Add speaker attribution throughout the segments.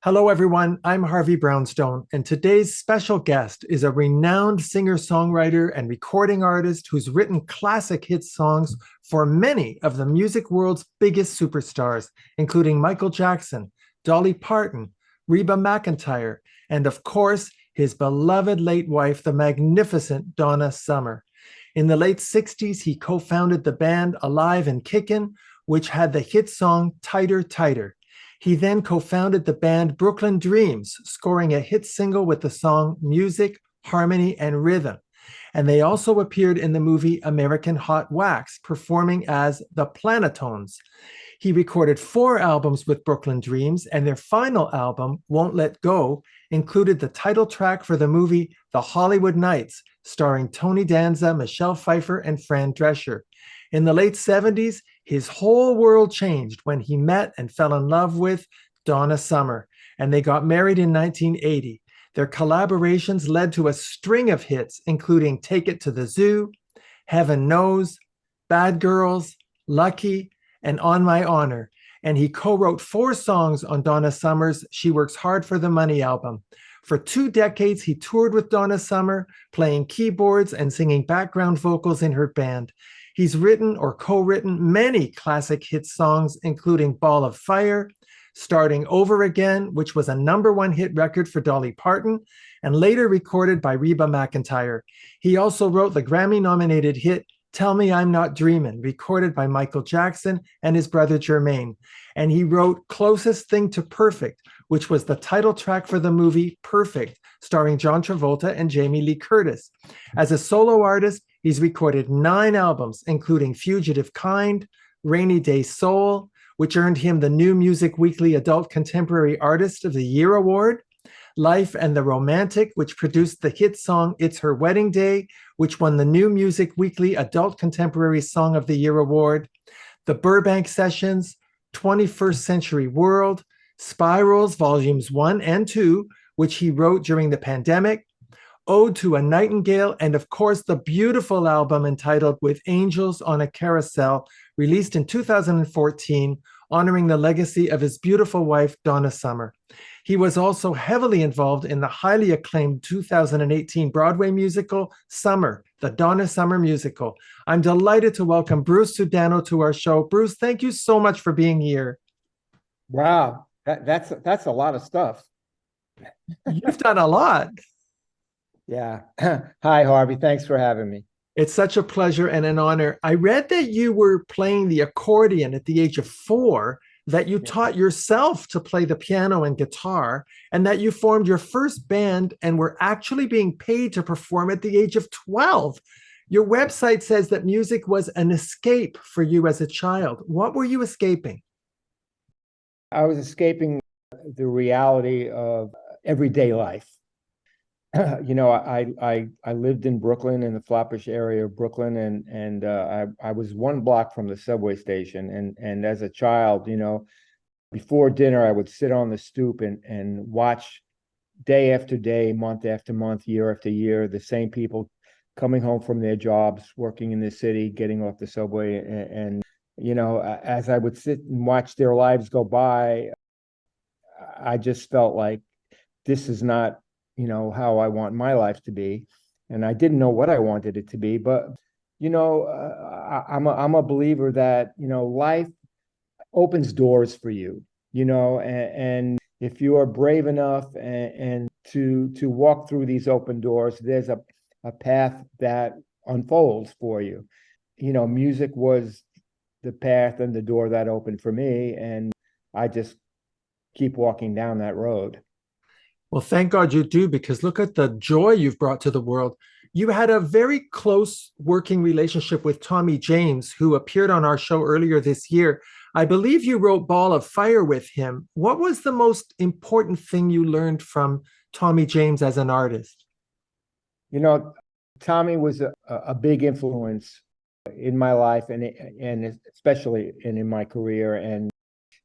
Speaker 1: Hello, everyone. I'm Harvey Brownstone, and today's special guest is a renowned singer-songwriter and recording artist who's written classic hit songs for many of the music world's biggest superstars, including Michael Jackson, Dolly Parton, Reba McEntyre, and of course, his beloved late wife, the magnificent Donna Summer. In the late 60s, he co-founded the band Alive N Kickin, which had the hit song Tighter, Tighter. He then co-founded the band Brooklyn Dreams, scoring a hit single with the song Music, Harmony, and Rhythm. And they also appeared in the movie American Hot Wax, performing as the Planotones. He recorded 4 albums with Brooklyn Dreams, and their final album, Won't Let Go, included the title track for the movie The Hollywood Knights, starring Tony Danza, Michelle Pfeiffer, and Fran Drescher. In the late 70s, his whole world changed when he met and fell in love with Donna Summer, and they got married in 1980. Their collaborations led to a string of hits, including Take It to the Zoo, Heaven Knows, Bad Girls, Lucky, and On My Honor. And he co-wrote 4 songs on Donna Summer's She Works Hard for the Money album. For 2 decades, he toured with Donna Summer, playing keyboards and singing background vocals in her band. He's written or co-written many classic hit songs, including Ball of Fire, Starting Over Again, which was a #1 hit record for Dolly Parton, and later recorded by Reba McEntyre. He also wrote the Grammy-nominated hit Tell Me I'm Not Dreamin', recorded by Michael Jackson and his brother Jermaine. And he wrote Closest Thing to Perfect, which was the title track for the movie Perfect, starring John Travolta and Jamie Lee Curtis. As a solo artist, he's recorded 9 albums, including Fugitive Kind, Rainy Day Soul, which earned him the New Music Weekly Adult Contemporary Artist of the Year Award, Life and the Romantic, which produced the hit song It's Her Wedding Day, which won the New Music Weekly Adult Contemporary Song of the Year Award, The Burbank Sessions, 21st Century World, Spirals Volumes 1 and 2, which he wrote during the pandemic, Ode to a Nightingale, and of course, the beautiful album entitled With Angels on a Carousel, released in 2014, honoring the legacy of his beautiful wife, Donna Summer. He was also heavily involved in the highly acclaimed 2018 Broadway musical, Summer, the Donna Summer musical. I'm delighted to welcome Bruce Sudano to our show. Bruce, thank you so much for being here.
Speaker 2: Wow, that's a lot of stuff.
Speaker 1: You've done a lot.
Speaker 2: Yeah. Hi, Harvey. Thanks for having me.
Speaker 1: It's such a pleasure and an honor. I read that you were playing the accordion at the age of 4, that you taught yourself to play the piano and guitar, and that you formed your first band and were actually being paid to perform at the age of 12. Your website says that music was an escape for you as a child. What were you escaping?
Speaker 2: I was escaping the reality of everyday life. I lived in Brooklyn, in the Flatbush area of Brooklyn, and I was 1 block from the subway station. And as a child, before dinner, I would sit on the stoop and watch day after day, month after month, year after year, the same people coming home from their jobs, working in the city, getting off the subway. And as I would sit and watch their lives go by, I just felt like this is not how I want my life to be. And I didn't know what I wanted it to be, but, I'm a believer that, life opens doors for you, and if you are brave enough and to walk through these open doors, there's a path that unfolds for you. Music was the path and the door that opened for me. And I just keep walking down that road.
Speaker 1: Well, thank God you do, because look at the joy you've brought to the world. You had a very close working relationship with Tommy James, who appeared on our show earlier this year. I believe you wrote Ball of Fire with him. What was the most important thing you learned from Tommy James as an artist?
Speaker 2: Tommy was a big influence in my life and especially in my career. And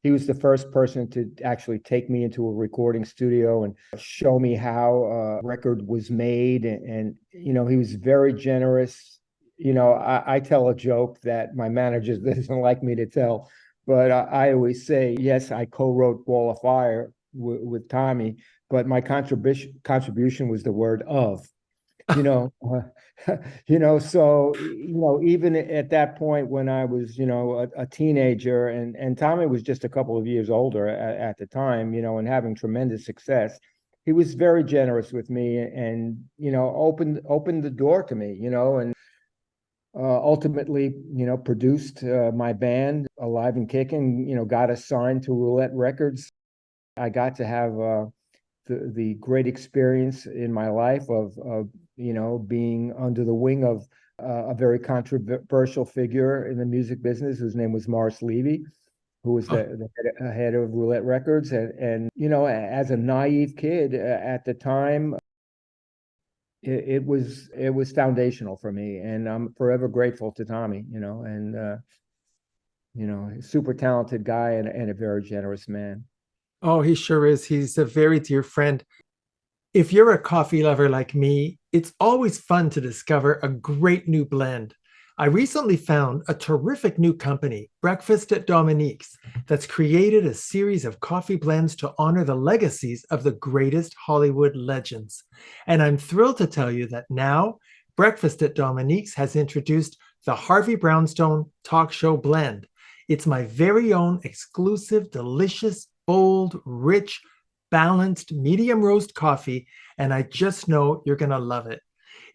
Speaker 2: he was the first person to actually take me into a recording studio and show me how a record was made. And he was very generous. I tell a joke that my manager doesn't like me to tell, but I always say, yes, I co-wrote Ball of Fire, with Tommy, but my contribution was the word of, you know, so, even at that point when I was, a teenager, and Tommy was just a couple of years older at the time, and having tremendous success, he was very generous with me and, opened the door to me, and ultimately, produced my band, Alive and Kickin', got us signed to Roulette Records. I got to have the great experience in my life of being under the wing of a very controversial figure in the music business whose name was Morris Levy, who was the head of Roulette Records. And as a naive kid at the time, it was foundational for me, and I'm forever grateful to Tommy, and super talented guy and a very generous man.
Speaker 1: Oh, he sure is. He's a very dear friend. If you're a coffee lover like me, it's always fun to discover a great new blend. I recently found a terrific new company, Breakfast at Dominique's, that's created a series of coffee blends to honor the legacies of the greatest Hollywood legends. And I'm thrilled to tell you that now Breakfast at Dominique's has introduced the Harvey Brownstone Talk Show Blend. It's my very own exclusive, delicious, bold, rich, balanced medium roast coffee, and I just know you're going to love it.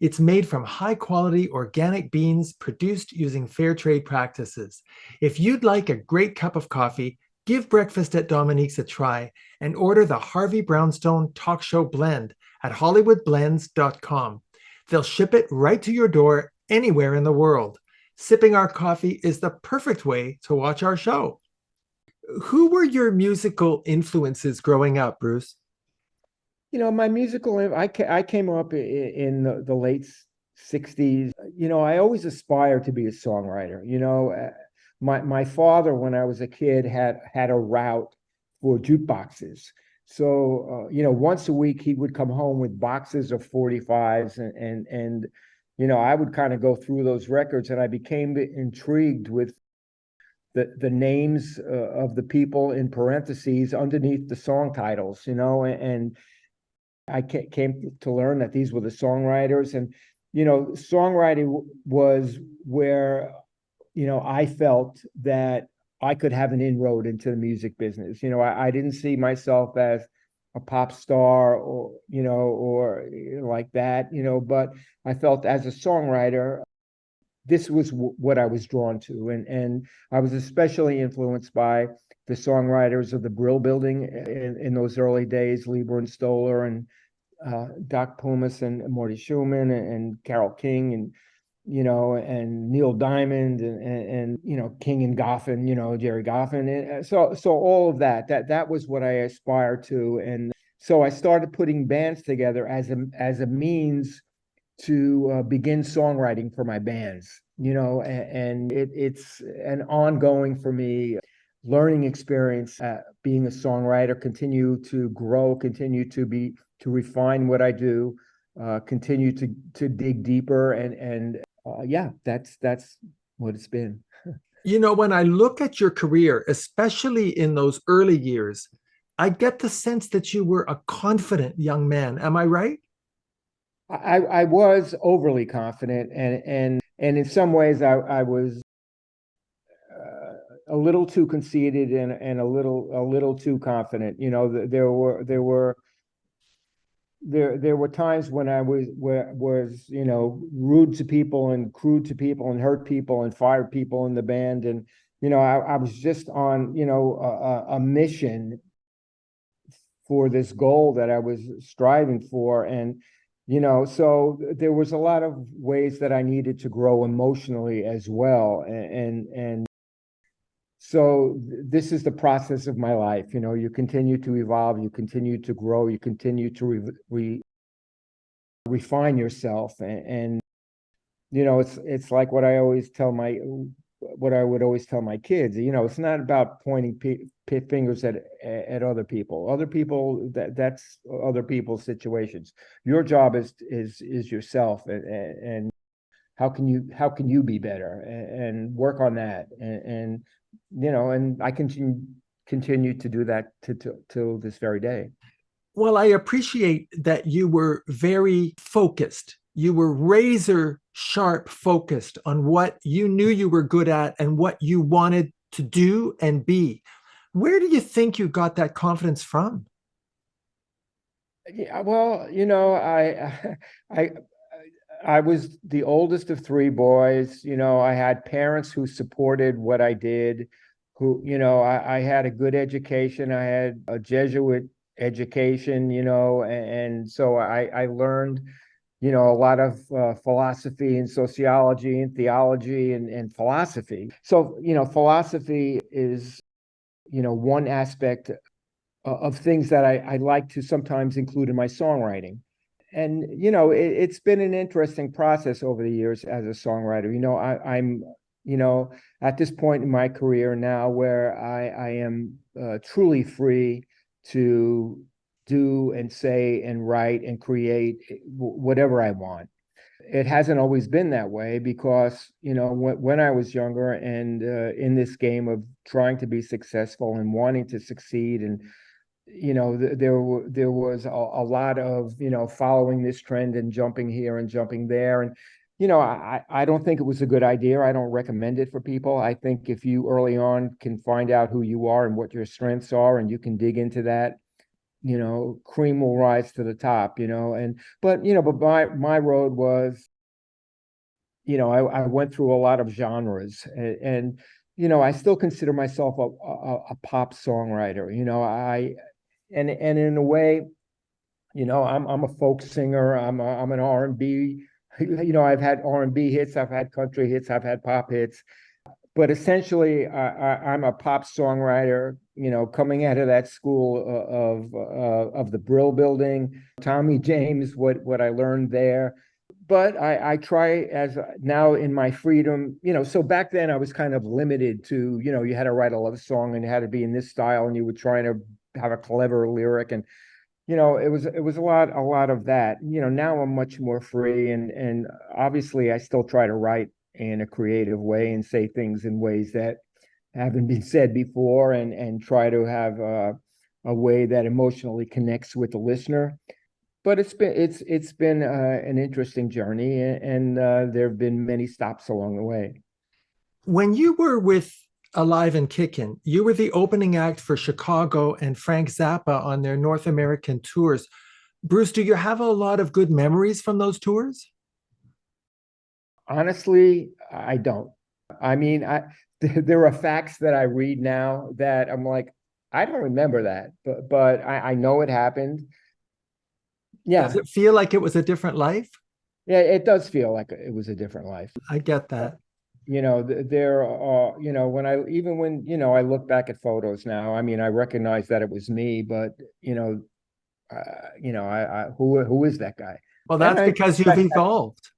Speaker 1: It's made from high quality organic beans produced using fair trade practices. If you'd like a great cup of coffee, give Breakfast at Dominique's a try and order the Harvey Brownstone Talk Show Blend at hollywoodblends.com. They'll ship it right to your door anywhere in the world. Sipping our coffee is the perfect way to watch our show. Who were your musical influences growing up, Bruce?
Speaker 2: My musical, I came up in the late 60s. I always aspired to be a songwriter. My father, when I was a kid, had a route for jukeboxes. So, once a week he would come home with boxes of 45s, and I would kind of go through those records, and I became intrigued with the names of the people in parentheses underneath the song titles, and I came to learn that these were the songwriters. And songwriting was where I felt that I could have an inroad into the music business. I didn't see myself as a pop star or like that, but I felt as a songwriter this was what I was drawn to, and I was especially influenced by the songwriters of the Brill Building in those early days, Lieber and Stoller and Doc Pumas and Morty Schumann and Carole King and and Neil Diamond and King and Goffin, Jerry Goffin. And so all of that was what I aspired to, and so I started putting bands together as a means to begin songwriting for my bands, and it's an ongoing for me learning experience, being a songwriter, continue to grow, continue to refine what I do, continue to dig deeper, and yeah, that's what it's been.
Speaker 1: When I look at your career, especially in those early years, I get the sense that you were a confident young man. Am I right?
Speaker 2: I was overly confident, and in some ways I was a little too conceited and a little too confident. There were times when I was rude to people and crude to people and hurt people and fired people in the band, and I was just on a mission for this goal that I was striving for, and so there was a lot of ways that I needed to grow emotionally as well, and so this is the process of my life. You continue to evolve, you continue to grow, you continue to refine yourself, and it's like what I would always tell my kids. It's not about pointing fingers at other people. Other people, that's other people's situations. Your job is yourself, and how can you be better and work on that, and I continued to do that till this very day.
Speaker 1: Well, I appreciate that you were very focused. You were razor sharp focused on what you knew you were good at and what you wanted to do and be. Where do you think you got that confidence from?
Speaker 2: Yeah, well, I I was the oldest of three boys. I had parents who supported what I did, who, I had a good education. I had a Jesuit education, and so I learned, a lot of philosophy and sociology and theology and philosophy. So, philosophy is, one aspect of things that I like to sometimes include in my songwriting. And, it's been an interesting process over the years as a songwriter. I'm, at this point in my career now where I am truly free to do and say and write and create whatever I want. It hasn't always been that way because, when I was younger and in this game of trying to be successful and wanting to succeed, and there was a lot of following this trend and jumping here and jumping there, and I don't think it was a good idea. I don't recommend it for people. I think if you early on can find out who you are and what your strengths are, and you can dig into that, cream will rise to the top. But my road was, I went through a lot of genres, and I still consider myself a pop songwriter. And in a way, I'm a folk singer. I'm an R&B. I've had R&B hits, I've had country hits, I've had pop hits, but essentially, I'm a pop songwriter. Coming out of that school of the Brill Building, Tommy James, what I learned there. But I try as now in my freedom, so back then I was kind of limited to, you had to write a love song and it had to be in this style, and you were trying to have a clever lyric, and it was a lot of that. Now I'm much more free, and obviously I still try to write in a creative way and say things in ways that haven't been said before, and try to have a way that emotionally connects with the listener. But it's been an interesting journey, and there have been many stops along the way.
Speaker 1: When you were with Alive and Kickin', you were the opening act for Chicago and Frank Zappa on their North American tours. Bruce, do you have a lot of good memories from those tours?
Speaker 2: Honestly, I don't. I mean, there are facts that I read now that I'm like, I don't remember that, but I know it happened.
Speaker 1: Does
Speaker 2: Yeah,
Speaker 1: it feel like it was a different life?
Speaker 2: yeah, it does feel like it was a different life.
Speaker 1: I get that.
Speaker 2: There are, when I look back at photos now, I mean, I recognize that it was me, but who is that guy?
Speaker 1: Well,
Speaker 2: And
Speaker 1: that's
Speaker 2: I
Speaker 1: because you've evolved.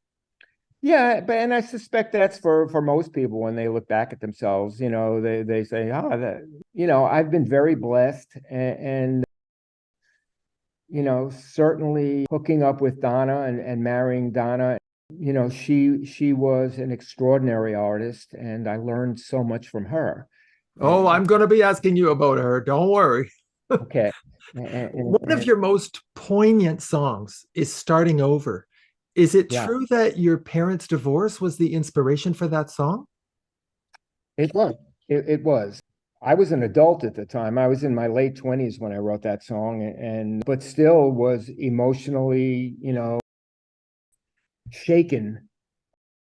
Speaker 2: Yeah, and I suspect that's for most people when they look back at themselves, they say, that, I've been very blessed, and certainly hooking up with Donna and marrying Donna, she was an extraordinary artist, and I learned so much from her.
Speaker 1: Oh, I'm going to be asking you about her. Don't worry.
Speaker 2: Okay.
Speaker 1: One of your most poignant songs is Starting Over. Is it
Speaker 2: Yeah,
Speaker 1: true that your parents' divorce was the inspiration for that song?
Speaker 2: it was. It was. I was an adult at the time. I was in my late 20s when I wrote that song, and but still was emotionally, shaken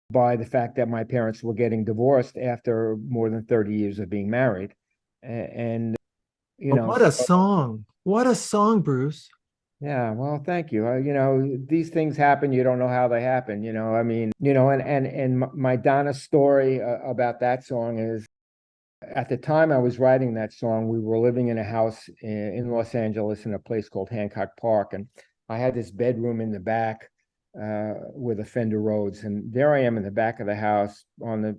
Speaker 2: by the fact that my parents were getting divorced after more than 30 years of being married. And,
Speaker 1: But what a
Speaker 2: so,
Speaker 1: song. What a song, Bruce.
Speaker 2: yeah, well, thank you. These things happen. You don't know how they happen, I mean, and my Donna story about that song is, at the time I was writing that song, we were living in a house in Los Angeles in a place called Hancock Park. And I had this bedroom in the back with a Fender Rhodes. And there I am in the back of the house on the,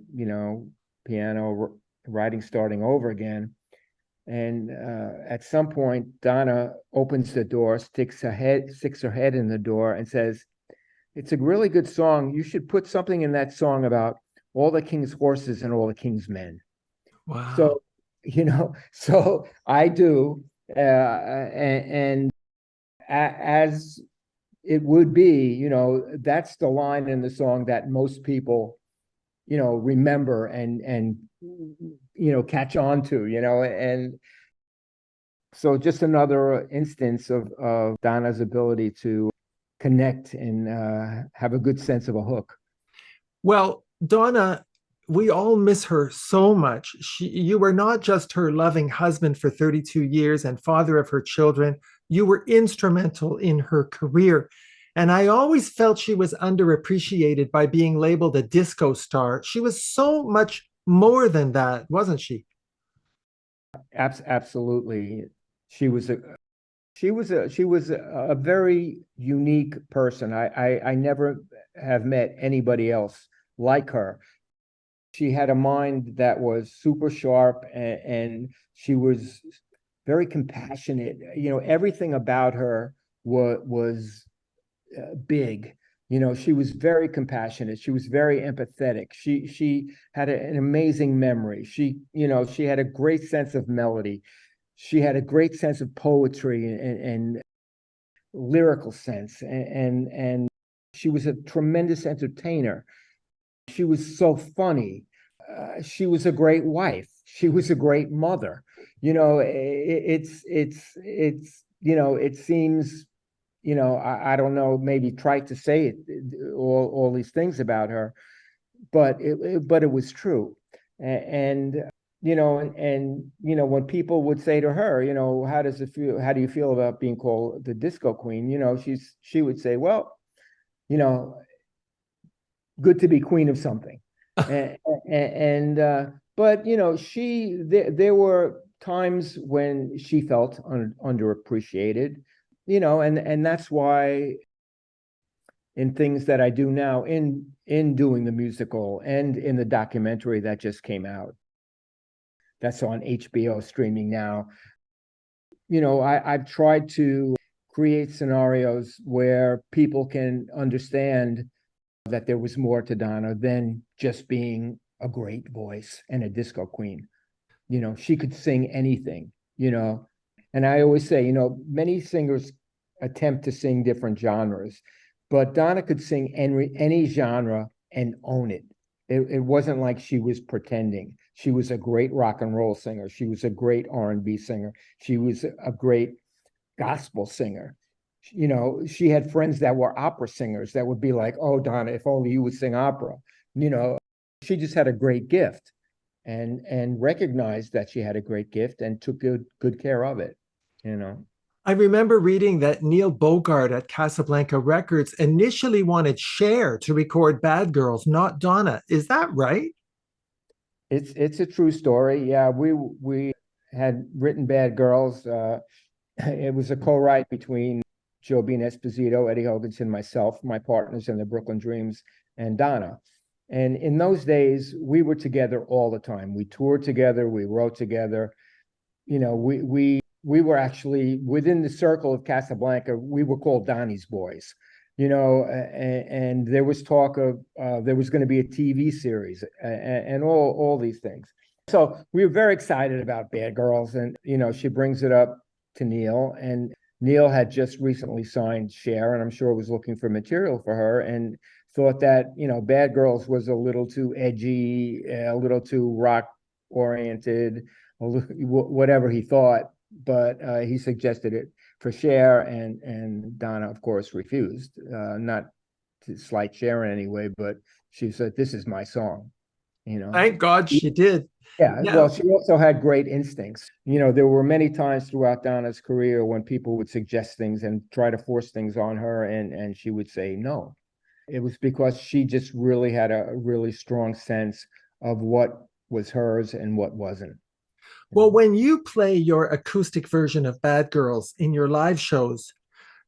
Speaker 2: piano, writing Starting Over again. And at some point, Donna opens the door, sticks her head in the door and says, "It's a really good song. You should put something in that song about all the king's horses and all the king's men."
Speaker 1: Wow.
Speaker 2: So, So I do, and as it would be, that's the line in the song that most people, remember and catch on to, and so just another instance of Donna's ability to connect and have a good sense of a hook.
Speaker 1: Well, Donna, we all miss her so much. You were not just her loving husband for 32 years and father of her children, you were instrumental in her career. And I always felt she was underappreciated by being labeled a disco star. She was so much more than that, wasn't she?
Speaker 2: Absolutely. She was a she was a very unique person. I never have met anybody else like her. She had a mind that was super sharp, and she was very compassionate. Everything about her was big. She was very compassionate. She was very empathetic. She had an amazing memory. She had a great sense of melody. She had a great sense of poetry and lyrical sense, and she was a tremendous entertainer. She was so funny. She was a great wife. She was a great mother. It seems, I don't know, maybe trite to say it, all these things about her, but it was true. And when people would say to her, how does it feel? How do you feel about being called the disco queen? She would say, well, you know, good to be queen of something. And but there were times when she felt underappreciated, and that's why in things that I do now, in doing the musical and in the documentary that just came out, that's on HBO streaming now. I've tried to create scenarios where people can understand that there was more to Donna than just being a great voice and a disco queen. She could sing anything, and I always say, many singers attempt to sing different genres, but Donna could sing any genre and own it. It wasn't like she was pretending. She was a great rock and roll singer. She was a great R&B singer. She was a great gospel singer. She had friends that were opera singers that would be like, oh, Donna, if only you would sing opera. She just had a great gift, and recognized that she had a great gift and took good care of it.
Speaker 1: I remember reading that Neil Bogart at Casablanca Records initially wanted Cher to record Bad Girls, not Donna. Is that right?
Speaker 2: It's a true story. Yeah, we had written Bad Girls. It was a co-write between Joe Bean Esposito, Eddie Hoganson, myself, my partners in the Brooklyn Dreams, and Donna. And in those days, we were together all the time. We toured together, we wrote together. We were actually within the circle of Casablanca. We were called Donnie's Boys. And there was talk of there was going to be a TV series and all these things. So we were very excited about Bad Girls, and she brings it up to Neil, and Neil had just recently signed Cher, and I'm sure was looking for material for her, and thought that Bad Girls was a little too edgy, a little too rock oriented, whatever he thought, but he suggested it for Cher, and Donna, of course, refused. Not to slight Cher in any way, but she said, "This is my song."
Speaker 1: Thank God she did.
Speaker 2: Yeah,
Speaker 1: Yeah.
Speaker 2: well, she also had great instincts. There were many times throughout Donna's career when people would suggest things and try to force things on her, and she would say no. It was because she just really had a really strong sense of what was hers and what wasn't.
Speaker 1: Well, when you play your acoustic version of Bad Girls in your live shows,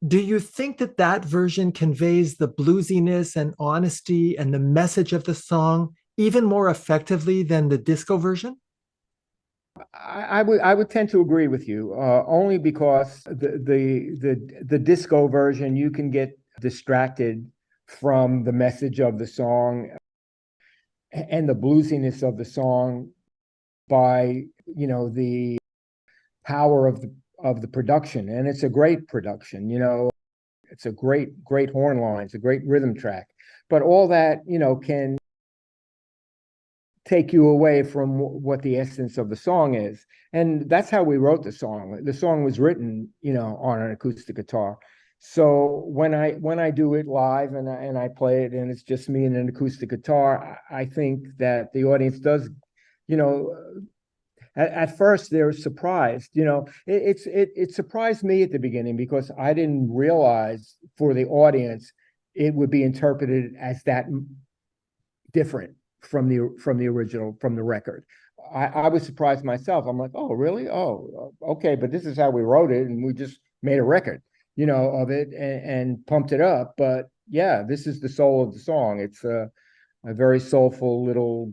Speaker 1: do you think that that version conveys the bluesiness and honesty and the message of the song even more effectively than the disco version?
Speaker 2: I would tend to agree with you, only because the disco version, you can get distracted from the message of the song and the bluesiness of the song by the power of the production. And it's a great production, it's a great horn line, it's a great rhythm track, but all that, can take you away from what the essence of the song is. And that's how we wrote the song. The song was written, on an acoustic guitar. So when I do it live and I play it and it's just me and an acoustic guitar, I think that the audience does, at first they're surprised. It surprised me at the beginning because I didn't realize for the audience it would be interpreted as that different from the original, from the record. I was surprised myself. I'm like, oh, really? Oh, okay. But this is how we wrote it, and we just made a record, of it and pumped it up. But yeah, this is the soul of the song. It's a very soulful little,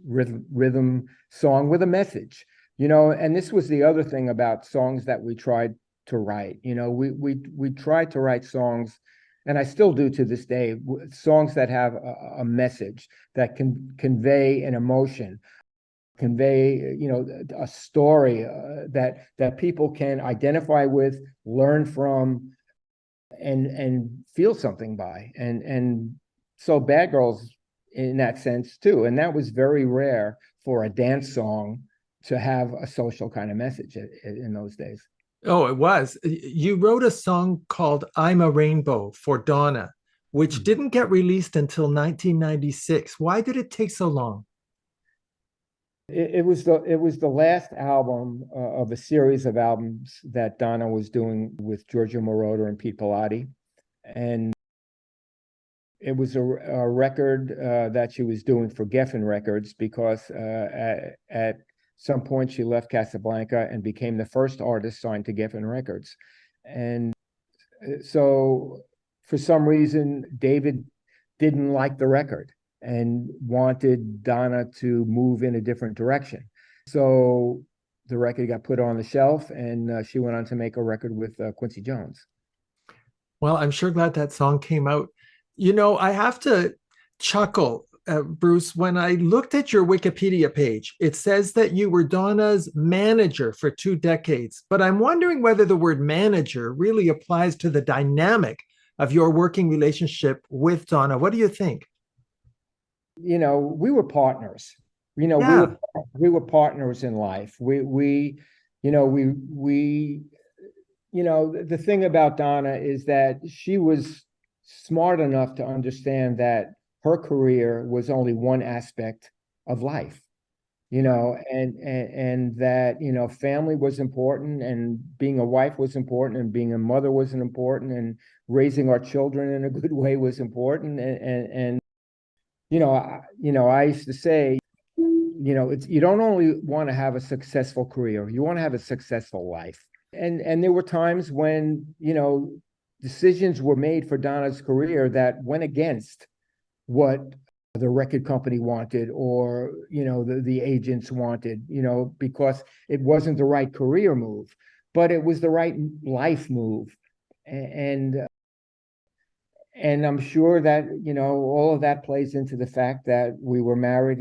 Speaker 2: rhythm song with a message. And this was the other thing about songs that we tried to write. We tried to write songs, and I still do to this day, songs that have a message, that can convey an emotion, convey, a story that people can identify with, learn from, and feel something by. And so Bad Girls in that sense too. And that was very rare for a dance song to have a social kind of message in those days.
Speaker 1: Oh, it was. You wrote a song called I'm a Rainbow for Donna, which didn't get released until 1996. Why did it take so long?
Speaker 2: It was the last album of a series of albums that Donna was doing with Giorgio Moroder and Pete Pilati. And it was a record that she was doing for Geffen Records because at some point she left Casablanca and became the first artist signed to Geffen Records. And so for some reason, David didn't like the record and wanted Donna to move in a different direction. So the record got put on the shelf, and she went on to make a record with Quincy Jones.
Speaker 1: Well, I'm sure glad that song came out. I have to chuckle, Bruce, when I looked at your Wikipedia page. It says that you were Donna's manager for 2 decades, but I'm wondering whether the word manager really applies to the dynamic of your working relationship with Donna. What do you think?
Speaker 2: We were partners.
Speaker 1: Yeah.
Speaker 2: We were partners in life. The thing about Donna is that she was smart enough to understand that her career was only one aspect of life, and that, family was important, and being a wife was important, and being a mother was important, and raising our children in a good way was important. And I used to say, you don't only want to have a successful career, you want to have a successful life. And there were times when, decisions were made for Donna's career that went against what the record company wanted, or, the agents wanted, because it wasn't the right career move, but it was the right life move. And I'm sure that, all of that plays into the fact that we were married,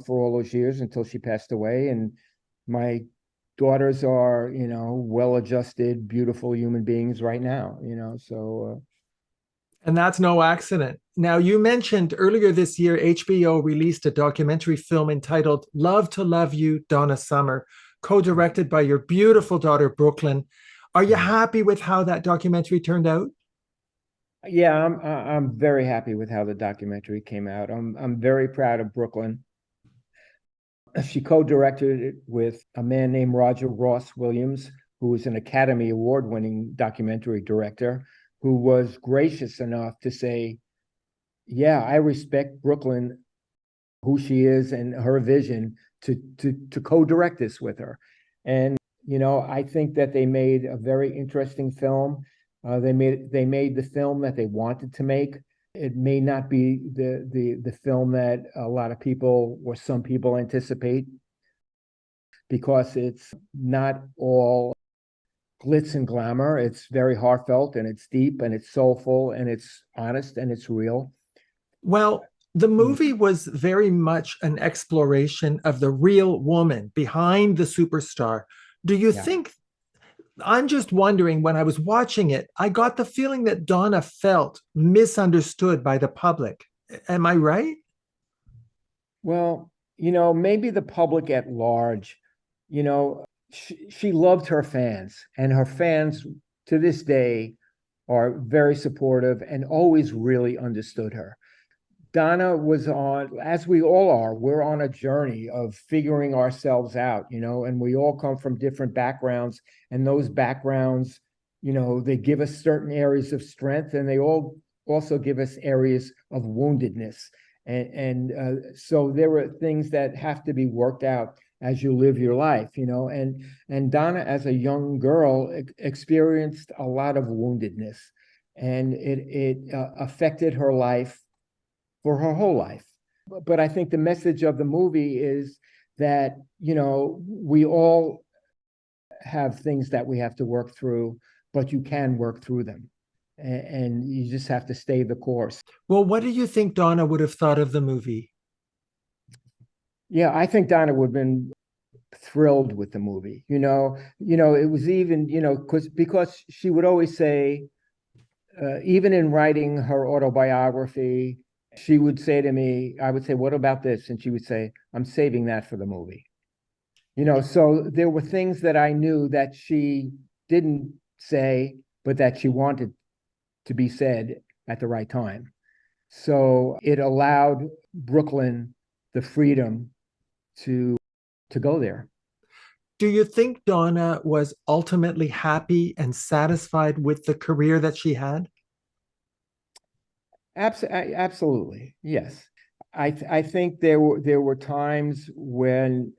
Speaker 2: for all those years until she passed away. And my daughters are, well-adjusted, beautiful human beings right now, so.
Speaker 1: And that's no accident. Now, you mentioned earlier this year, HBO released a documentary film entitled Love to Love You, Donna Summer, co-directed by your beautiful daughter, Brooklyn. Are you happy with how that documentary turned out?
Speaker 2: Yeah, I'm very happy with how the documentary came out. I'm very proud of Brooklyn. She co-directed it with a man named Roger Ross Williams, who is an Academy Award-winning documentary director, who was gracious enough to say, yeah, I respect Brooklyn, who she is, and her vision to co-direct this with her. And, I think that they made a very interesting film. They made the film that they wanted to make. It may not be the film that a lot of people, or some people, anticipate, because it's not all glitz and glamour. It's very heartfelt, and it's deep, and it's soulful, and it's honest, and it's real.
Speaker 1: Well, The movie was very much an exploration of the real woman behind the superstar. Do you
Speaker 2: Yeah.
Speaker 1: think, I'm just wondering, when I was watching it, I got the feeling that Donna felt misunderstood by the public. Am I right?
Speaker 2: Well, maybe the public at large, she loved her fans, and her fans to this day are very supportive and always really understood her. Donna was on, as we all are, we're on a journey of figuring ourselves out, and we all come from different backgrounds. And those backgrounds, they give us certain areas of strength, and they all also give us areas of woundedness. So there were things that have to be worked out as you live your life, and Donna, as a young girl, experienced a lot of woundedness, and it affected her life for her whole life. But I think the message of the movie is that, we all have things that we have to work through, but you can work through them. And you just have to stay the course.
Speaker 1: Well, what do you think Donna would have thought of the movie?
Speaker 2: Yeah, I think Donna would have been thrilled with the movie. It was even, because she would always say, even in writing her autobiography, she would say to me, I would say, what about this? And she would say, I'm saving that for the movie. So there were things that I knew that she didn't say, but that she wanted to be said at the right time. So it allowed Brooklyn the freedom to go there.
Speaker 1: Do you think Donna was ultimately happy and satisfied with the career that she had?
Speaker 2: Absolutely, yes. I think there were times when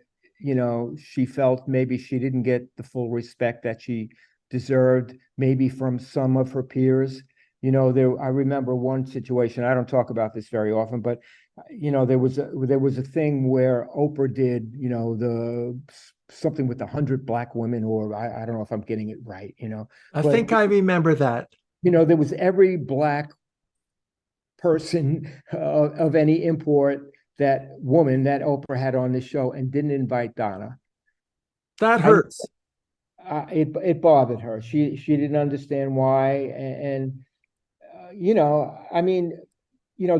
Speaker 2: she felt maybe she didn't get the full respect that she deserved, maybe from some of her peers. I remember one situation. I don't talk about this very often, but there was a thing where Oprah did the something with 100 black women, or I don't know if I'm getting it right.
Speaker 1: I
Speaker 2: But
Speaker 1: think I remember that.
Speaker 2: there was every black person of any import, that woman that Oprah had on the show, and didn't invite Donna.
Speaker 1: That
Speaker 2: I
Speaker 1: hurts.
Speaker 2: It bothered her. She didn't understand why, and I mean,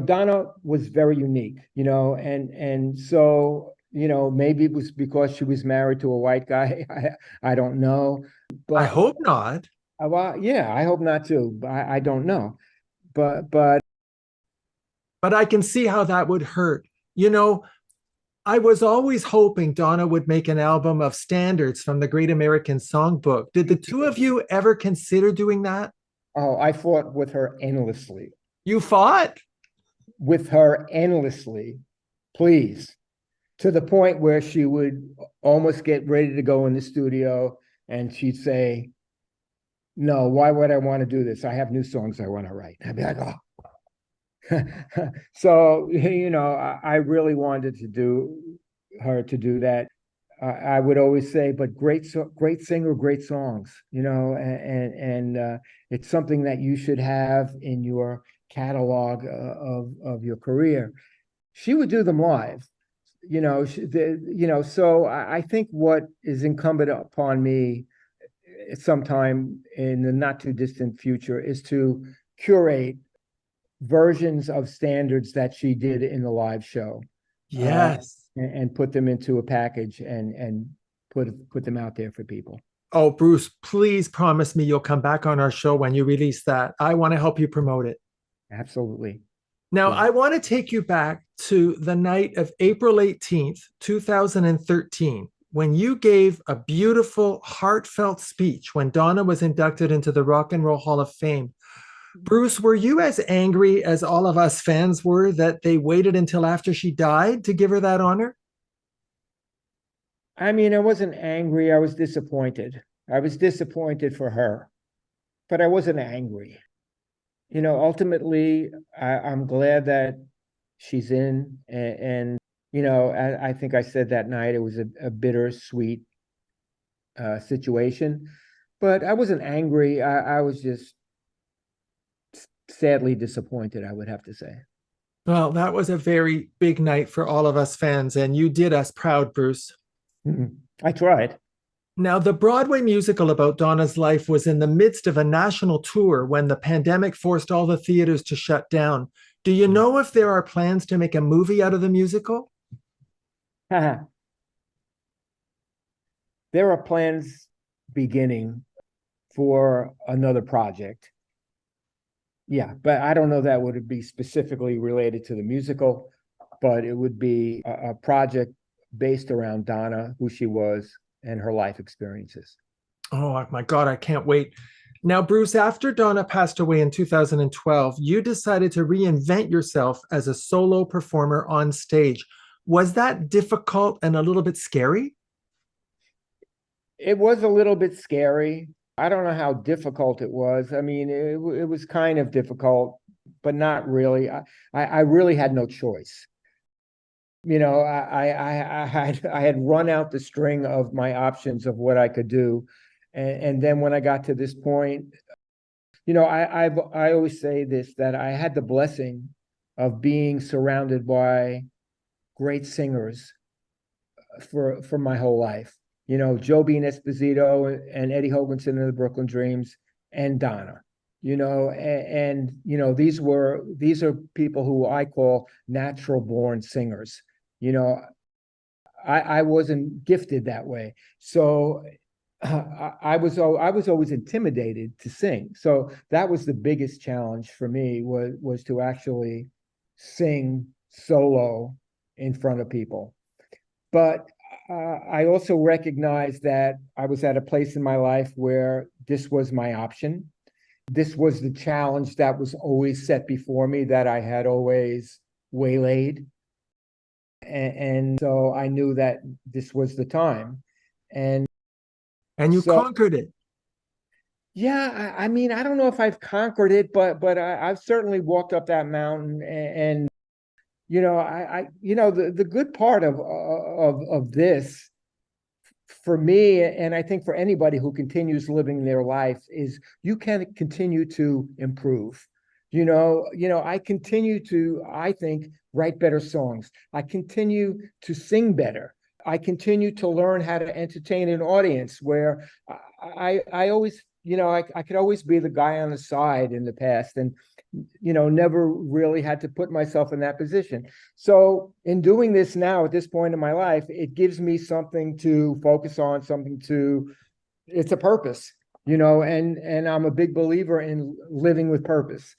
Speaker 2: Donna was very unique, and so maybe it was because she was married to a white guy. I don't know,
Speaker 1: I
Speaker 2: but
Speaker 1: hope not.
Speaker 2: well, yeah, I hope not too. I don't know, but
Speaker 1: But I can see how that would hurt. You know, I was always hoping Donna would make an album of standards from the Great American Songbook. Did the two of you ever consider doing that?
Speaker 2: oh, I fought with her endlessly.
Speaker 1: You fought?
Speaker 2: With her endlessly, please, to the point where she would almost get ready to go in the studio, and she'd say, no, why would I want to do this? I have new songs I want to write. I'd be like, oh. So, I really wanted to do that. I would always say, but great singer, great songs, and it's something that you should have in your catalog of your career. She would do them live, so I think what is incumbent upon me sometime in the not too distant future is to curate versions of standards that she did in the live show,
Speaker 1: Yes.
Speaker 2: and put them into a package, and put them out there for people.
Speaker 1: Oh, Bruce, please promise me you'll come back on our show when you release that. I want to help you promote it.
Speaker 2: Absolutely.
Speaker 1: Now,
Speaker 2: Yeah.
Speaker 1: I want to take you back to the night of April 18th, 2013, when you gave a beautiful, heartfelt speech when Donna was inducted into the Rock and Roll Hall of Fame. Bruce, were you as angry as all of us fans were that they waited until after she died to give her that honor?
Speaker 2: I mean, I wasn't angry. I was disappointed. I was disappointed for her, but I wasn't angry. Ultimately, I'm glad that she's in, and I think I said that night it was a bittersweet situation, but I wasn't angry. I was just sadly disappointed, I would have to say.
Speaker 1: Well, that was a very big night for all of us fans, and you did us proud, Bruce.
Speaker 2: I tried.
Speaker 1: Now, the Broadway musical about Donna's life was in the midst of a national tour when the pandemic forced all the theaters to shut down. Do you know if there are plans to make a movie out of the musical?
Speaker 2: There are plans beginning for another project. Yeah, but I don't know that would be specifically related to the musical, but it would be a project based around Donna, who she was, and her life experiences.
Speaker 1: Oh my God, I can't wait. Now, Bruce, after Donna passed away in 2012, you decided to reinvent yourself as a solo performer on stage. Was that difficult and a little bit scary?
Speaker 2: It was a little bit scary. I don't know how difficult it was. I mean, it was kind of difficult, but not really. I really had no choice. You know, I had run out the string of my options of what I could do, and then when I got to this point, you know, I always say this, that I had the blessing of being surrounded by great singers for my whole life. You know, Joe Bean Esposito and Eddie Hoganson and the Brooklyn Dreams and Donna. You know, and you know, these are people who I call natural born singers. You know, I wasn't gifted that way, so I was always intimidated to sing. So that was the biggest challenge for me, was to actually sing solo in front of people. But I also recognized that I was at a place in my life where this was my option. This was the challenge that was always set before me, that I had always waylaid. And so I knew that this was the time. And
Speaker 1: And you
Speaker 2: so,
Speaker 1: conquered it.
Speaker 2: yeah, I mean, I don't know if I've conquered it, but I've certainly walked up that mountain. And you know, you know, the good part of this for me, and I think for anybody who continues living their life, is you can continue to improve. I continue to, I think, write better songs. I continue to sing better. I continue to learn how to entertain an audience, where I always, I could always be the guy on the side in the past, and never really had to put myself in that position. So in doing this now, at this point in my life, it gives me something to focus on, it's a purpose, and I'm a big believer in living with purpose.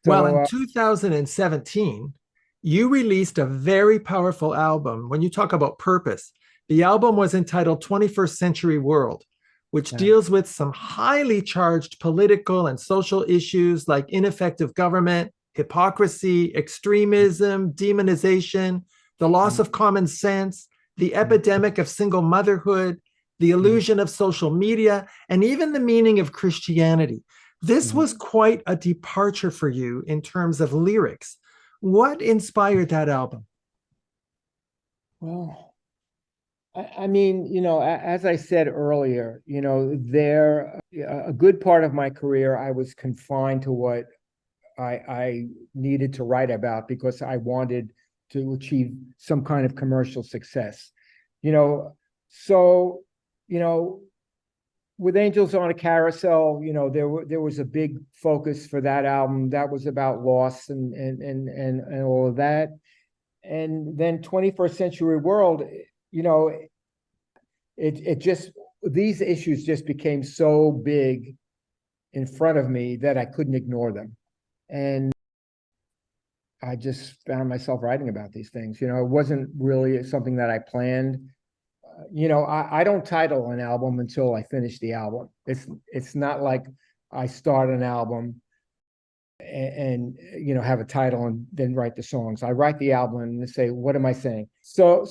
Speaker 1: Well, in
Speaker 2: So
Speaker 1: 2017, you released a very powerful album. When you talk about purpose, the album was entitled 21st Century World, which deals with some highly charged political and social issues like ineffective government, hypocrisy, extremism, demonization, the loss of common sense, the epidemic of single motherhood, the illusion of social media, and even the meaning of Christianity. This was quite a departure for you in terms of lyrics. What inspired that album?
Speaker 2: well, I mean, as I said earlier, a good part of my career, I was confined to what I needed to write about, because I wanted to achieve some kind of commercial success. You know, so, with Angels on a Carousel, there was a big focus for that album that was about loss and all of that. And then 21st Century World, you know, it just, these issues just became so big in front of me that I couldn't ignore them. And I just found myself writing about these things. It wasn't really something that I planned. I don't title an album until I finish the album. It's not like I start an album and have a title and then write the songs. I write the album and say, what am I saying? So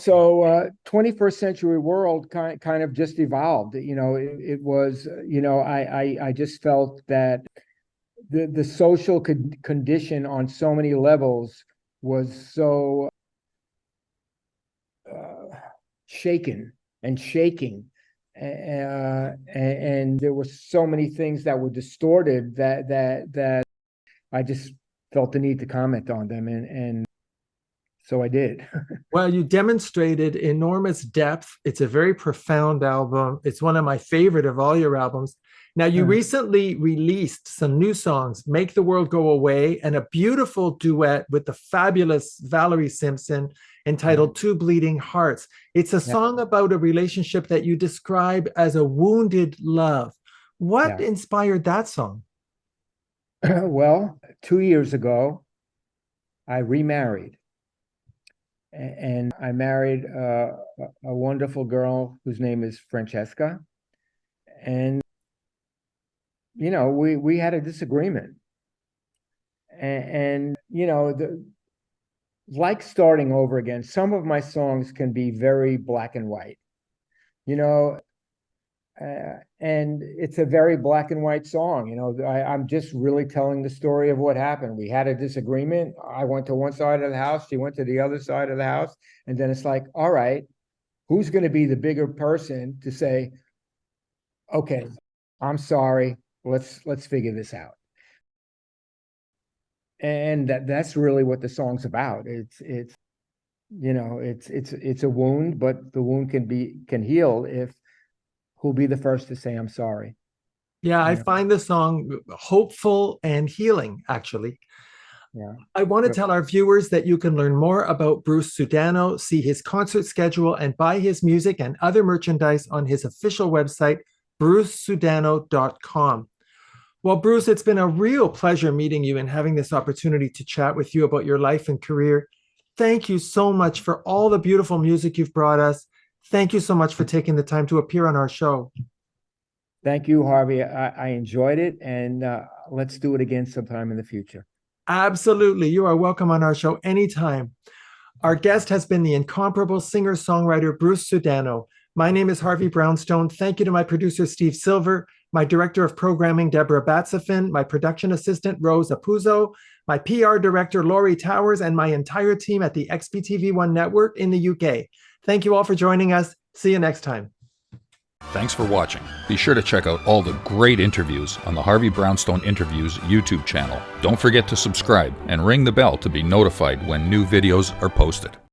Speaker 2: 21st Century World kind of just evolved. It was, I just felt that the social condition on so many levels was so shaken and shaking, and there were so many things that were distorted that I just felt the need to comment on them, and So I did.
Speaker 1: Well, you demonstrated enormous depth. It's a very profound album. It's one of my favorite of all your albums. Now, you recently released some new songs, Make the World Go Away, and a beautiful duet with the fabulous Valerie Simpson entitled Two Bleeding Hearts. It's a song about a relationship that you describe as a wounded love. What inspired that song?
Speaker 2: Well, 2 years ago, I remarried. And I married a wonderful girl whose name is Francesca. And, you know, we had a disagreement. And you know, like starting over again, some of my songs can be very black and white, you know, and it's a very black and white song. You know, I'm just really telling the story of what happened. We had a disagreement. I went to one side of the house, she went to the other side of the house. And then it's like, all right, who's going to be the bigger person to say, okay, I'm sorry, let's figure this out. And that's really what the song's about. It's you know, it's a wound, but the wound can heal if who'll be the first to say I'm sorry.
Speaker 1: Yeah, I find the song hopeful and healing, actually.
Speaker 2: Yeah.
Speaker 1: I want to tell our viewers that you can learn more about Bruce Sudano, see his concert schedule, and buy his music and other merchandise on his official website, brucesudano.com. Well, Bruce, it's been a real pleasure meeting you and having this opportunity to chat with you about your life and career. Thank you so much for all the beautiful music you've brought us. Thank you so much for taking the time to appear on our show.
Speaker 2: Thank you, Harvey. I enjoyed it, and let's do it again sometime in the future.
Speaker 1: Absolutely. You are welcome on our show anytime. Our guest has been the incomparable singer-songwriter Bruce Sudano. My name is Harvey Brownstone. Thank you to my producer, Steve Silver, my director of programming, Deborah Batsafin, my production assistant, Rose Apuzzo, my PR director, Laurie Towers, and my entire team at the XBTV1 network in the UK. Thank you all for joining us. See you next time.
Speaker 3: Thanks for watching. Be sure to check out all the great interviews on the Harvey Brownstone Interviews YouTube channel. Don't forget to subscribe and ring the bell to be notified when new videos are posted.